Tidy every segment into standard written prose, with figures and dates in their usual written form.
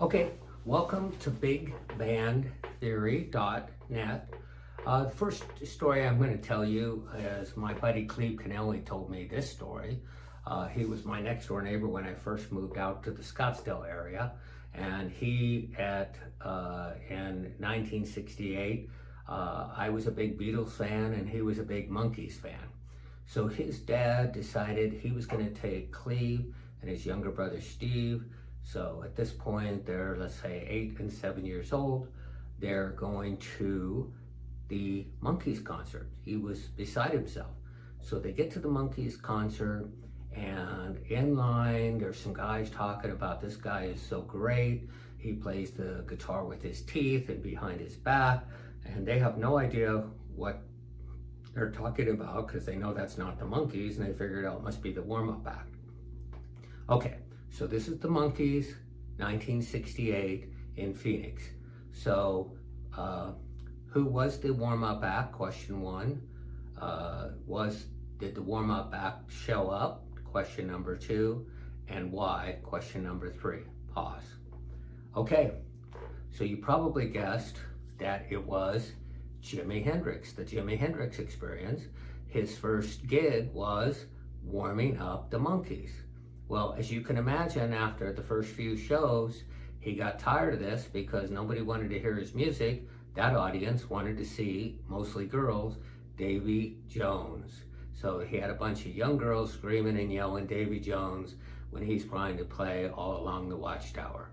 Okay, welcome to BigBandTheory.net. The first story I'm going to tell you is my buddy Cleve Kennelly told me this story. He was my next door neighbor when I first moved out to the Scottsdale area, and in 1968, I was a big Beatles fan and he was a big Monkees fan. So his dad decided he was going to take Cleve and his younger brother Steve. So at this point, they're, let's say, 8 and 7 years old. They're going to the Monkees concert. He was beside himself. So they get to the Monkees concert, and in line, there's some guys talking about this guy is so great. He plays the guitar with his teeth and behind his back, and they have no idea what they're talking about because they know that's not the Monkees, and they figured out it must be the warm-up act. Okay. So this is the Monkees, 1968 in Phoenix. So who was the warm-up act? Question one. Did the warm-up act show up? Question number two. And why? Question number three. Pause. Okay, so you probably guessed that it was Jimi Hendrix, the Jimi Hendrix Experience. His first gig was warming up the Monkees. Well, as you can imagine, after the first few shows, he got tired of this because nobody wanted to hear his music. That audience wanted to see, mostly girls, Davy Jones. So he had a bunch of young girls screaming and yelling Davy Jones when he's trying to play All Along the Watchtower.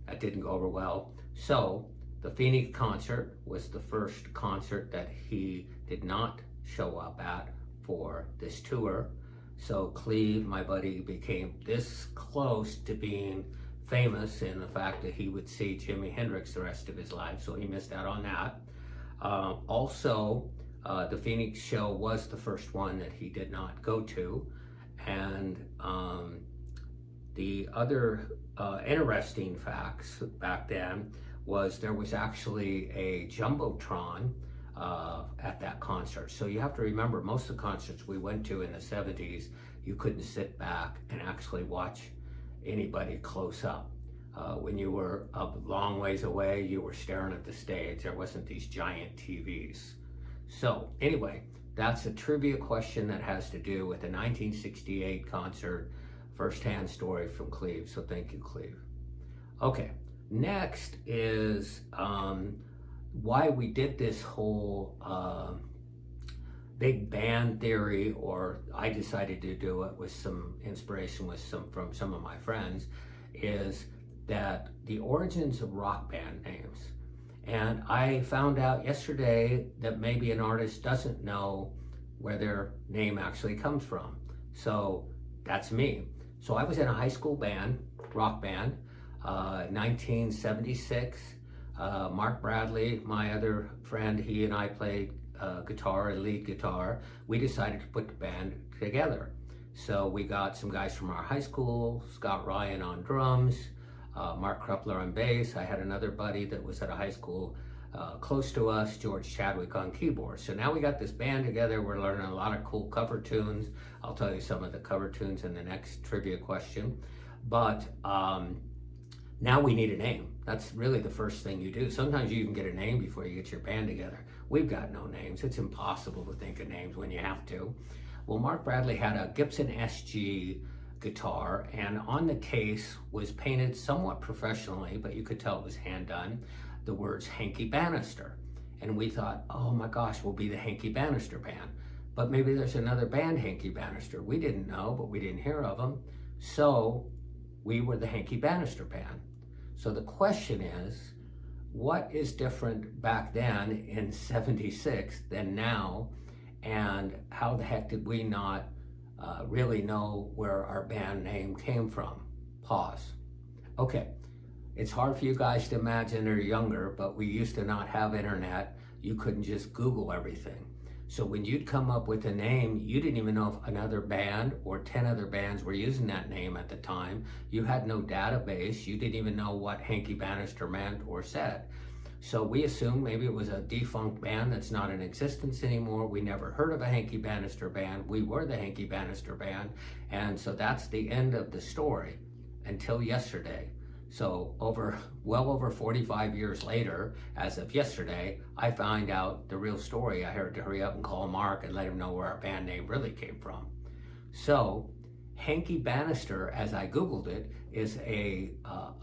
That didn't go over well. So the Phoenix concert was the first concert that he did not show up at for this tour. So Cleve, my buddy, became this close to being famous in the fact that he would see Jimi Hendrix the rest of his life, so he missed out on that. The Phoenix show was the first one that he did not go to. And the other interesting facts back then was there was actually a Jumbotron at that concert. So you have to remember, most of the concerts we went to in the 70s, you couldn't sit back and actually watch anybody close up. When you were a long ways away, you were staring at the stage. There wasn't these giant TVs. So anyway, that's a trivia question that has to do with the 1968 concert, first-hand story from Cleve. So thank you, Cleve. Okay, next is why we did this whole big band theory, or I decided to do it with some inspiration from some of my friends, is that the origins of rock band names. And I found out yesterday that maybe an artist doesn't know where their name actually comes from. So that's me. So I was in a high school band, rock band, 1976. Mark Bradley, my other friend, he and I played guitar and lead guitar. We decided to put the band together. So we got some guys from our high school, Scott Ryan on drums, Mark Krupler on bass. I had another buddy that was at a high school close to us, George Chadwick on keyboard. So now we got this band together. We're learning a lot of cool cover tunes. I'll tell you some of the cover tunes in the next trivia question. But now we need a name. That's really the first thing you do. Sometimes you even get a name before you get your band together. We've got no names. It's impossible to think of names when you have to. Well, Mark Bradley had a Gibson SG guitar, and on the case was painted somewhat professionally, but you could tell it was hand done, the words Hanky Bannister. And we thought, oh my gosh, we'll be the Hanky Bannister band. But maybe there's another band, Hanky Bannister. We didn't know, but we didn't hear of them. So we were the Hanky Bannister band. So the question is, what is different back then in 76 than now? And how the heck did we not really know where our band name came from? Pause. Okay, it's hard for you guys to imagine, or younger, but we used to not have internet. You couldn't just Google everything. So when you'd come up with a name, you didn't even know if another band or 10 other bands were using that name at the time. You had no database. You didn't even know what Hanky Bannister meant or said. So we assumed maybe it was a defunct band that's not in existence anymore. We never heard of a Hanky Bannister band. We were the Hanky Bannister band. And so that's the end of the story until yesterday. So well over 45 years later, as of yesterday, I find out the real story. I had to hurry up and call Mark and let him know where our band name really came from. So Hanky Bannister, as I Googled it, is a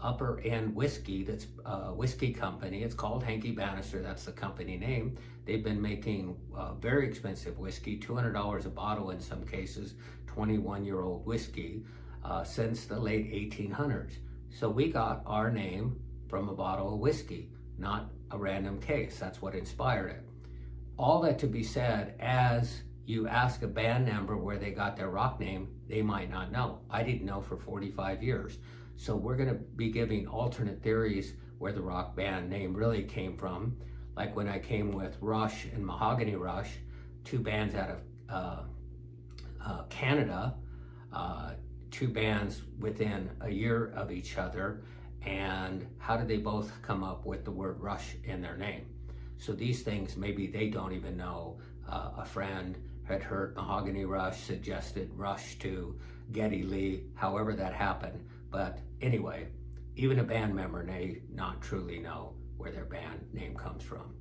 upper end whiskey that's a whiskey company. It's called Hanky Bannister. That's the company name. They've been making very expensive whiskey, $200 a bottle in some cases, 21-year-old whiskey, since the late 1800s. So we got our name from a bottle of whiskey, not a random case. That's what inspired it. All that to be said, as you ask a band member where they got their rock name, they might not know. I didn't know for 45 years. So we're going to be giving alternate theories where the rock band name really came from. Like when I came with Rush and Mahogany Rush, two bands out of Canada, two bands within a year of each other, and how did they both come up with the word Rush in their name? So these things, maybe they don't even know. A friend had heard Mahogany Rush, suggested Rush to Geddy Lee, however that happened. But anyway, even a band member may not truly know where their band name comes from.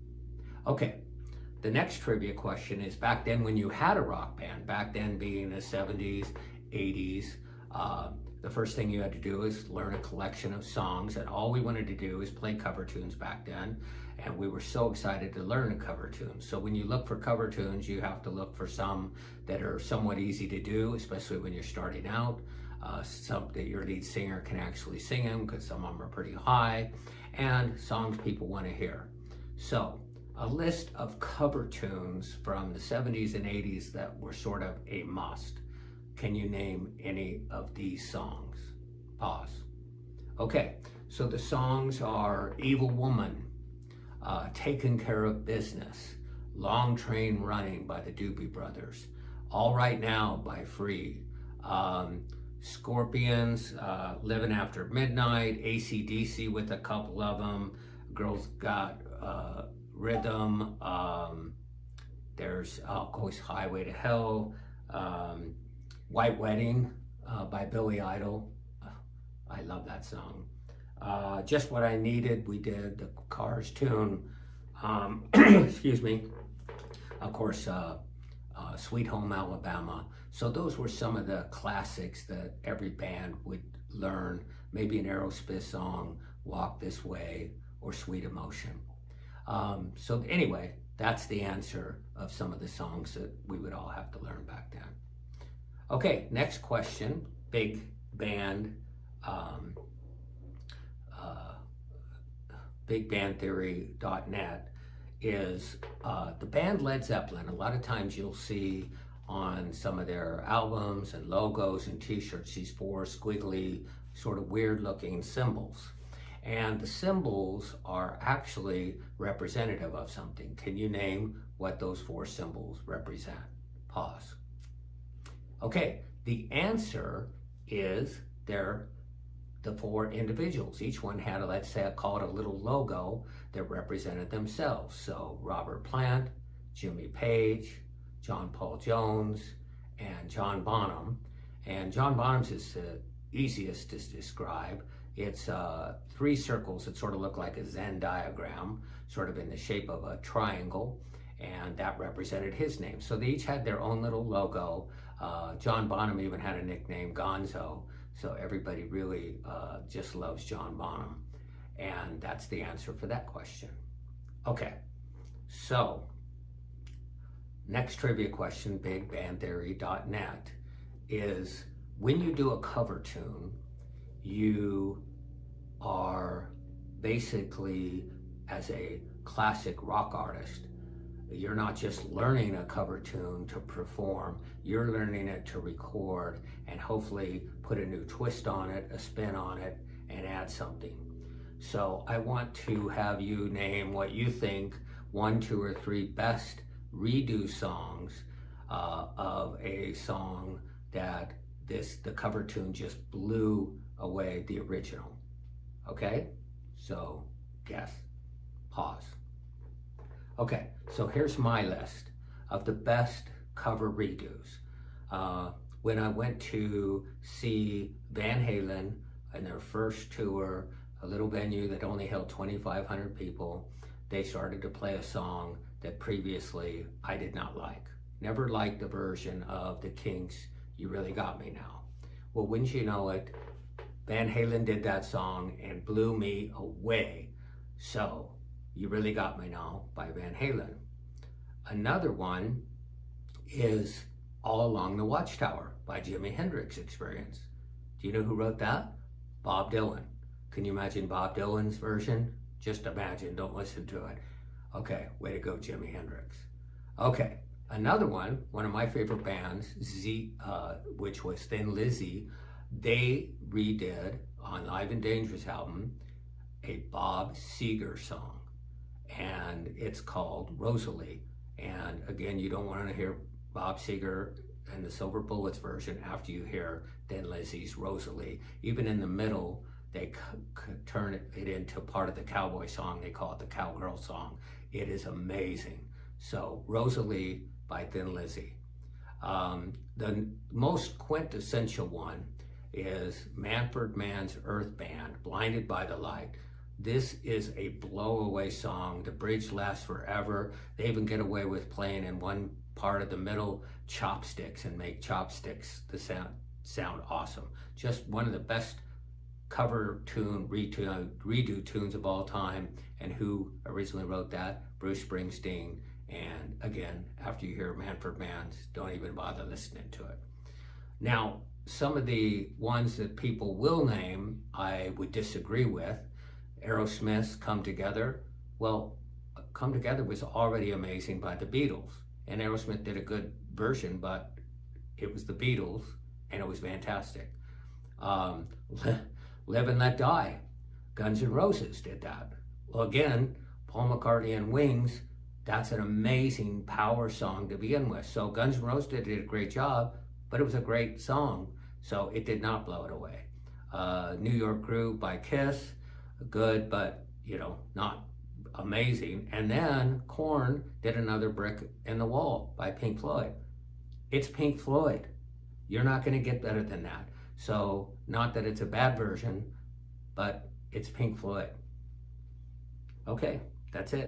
Okay, the next trivia question is, back then when you had a rock band, back then being the 70s, 80s, the first thing you had to do is learn a collection of songs, and all we wanted to do is play cover tunes back then, and we were so excited to learn a cover tune. So when you look for cover tunes, you have to look for some that are somewhat easy to do, especially when you're starting out, some that your lead singer can actually sing them, because some of them are pretty high, and songs people want to hear. So a list of cover tunes from the 70s and 80s that were sort of a must. Can you name any of these songs? Pause. Okay, so the songs are Evil Woman, Taking Care of Business, Long Train Running by the Doobie Brothers, All Right Now by Free, Scorpions, Living After Midnight, AC/DC with a couple of them, Girls Got Rhythm, there's of course Highway to Hell, White Wedding by Billy Idol. I love that song. Just What I Needed, we did the Cars tune. Excuse me. Of course, Sweet Home Alabama. So those were some of the classics that every band would learn. Maybe an Aerosmith song, Walk This Way, or Sweet Emotion. So anyway, that's the answer of some of the songs that we would all have to learn back then. Okay, next question, bigbandtheory.net is the band Led Zeppelin. A lot of times you'll see on some of their albums and logos and t-shirts these four squiggly, sort of weird looking symbols. And the symbols are actually representative of something. Can you name what those four symbols represent? Pause. Okay, the answer is they're the four individuals. Each one had, let's say, I call it a little logo that represented themselves. So Robert Plant, Jimmy Page, John Paul Jones, and John Bonham. And John Bonham's is the easiest to describe. It's three circles that sort of look like a Venn diagram, sort of in the shape of a triangle, and that represented his name. So they each had their own little logo. John Bonham even had a nickname, Gonzo, so everybody really just loves John Bonham. And that's the answer for that question. Okay, so next trivia question, bigbandtheory.net, is when you do a cover tune, you are basically, as a classic rock artist, you're not just learning a cover tune to perform, you're learning it to record and hopefully put a new twist on it, a spin on it, and add something. So I want to have you name what you think 1, 2, or 3 best redo songs of a song that the cover tune just blew away the original. Okay, so guess. Pause. Okay, so here's my list of the best cover redos. When I went to see Van Halen in their first tour, a little venue that only held 2,500 people, they started to play a song that previously I did not like. Never liked the version of the Kinks' You Really Got Me Now. Well, wouldn't you know it, Van Halen did that song and blew me away. So, You Really Got Me Now by Van Halen. Another one is All Along the Watchtower by Jimi Hendrix Experience. Do you know who wrote that? Bob Dylan. Can you imagine Bob Dylan's version? Just imagine, don't listen to it. Okay, way to go, Jimi Hendrix. Okay, another one of my favorite bands, which was Thin Lizzy, they redid on Live and Dangerous album a Bob Seger song, and it's called Rosalie. And again, you don't want to hear Bob Seger and the Silver Bullets version after you hear Thin Lizzy's Rosalie. Even in the middle, they turn it into part of the cowboy song. They call it the cowgirl song. It is amazing. So Rosalie by Thin Lizzy. The most quintessential one is Manfred Mann's Earth Band, Blinded by the Light. This is a blow-away song. The bridge lasts forever. They even get away with playing in one part of the middle chopsticks and make chopsticks the sound awesome. Just one of the best cover tune, redo tunes of all time. And who originally wrote that? Bruce Springsteen. And again, after you hear Manfred Mann's, don't even bother listening to it. Now, some of the ones that people will name, I would disagree with. Aerosmith's Come Together. Well, Come Together was already amazing by the Beatles. And Aerosmith did a good version, but it was the Beatles, and it was fantastic. Live and Let Die. Guns N' Roses did that. Well, again, Paul McCartney and Wings, that's an amazing power song to begin with. So Guns N' Roses did a great job, but it was a great song, so it did not blow it away. New York Groove by Kiss, good, but not amazing. And then Korn did another Brick in the Wall by Pink Floyd. It's Pink Floyd. You're not going to get better than that. So, not that it's a bad version, but it's Pink Floyd. Okay, that's it.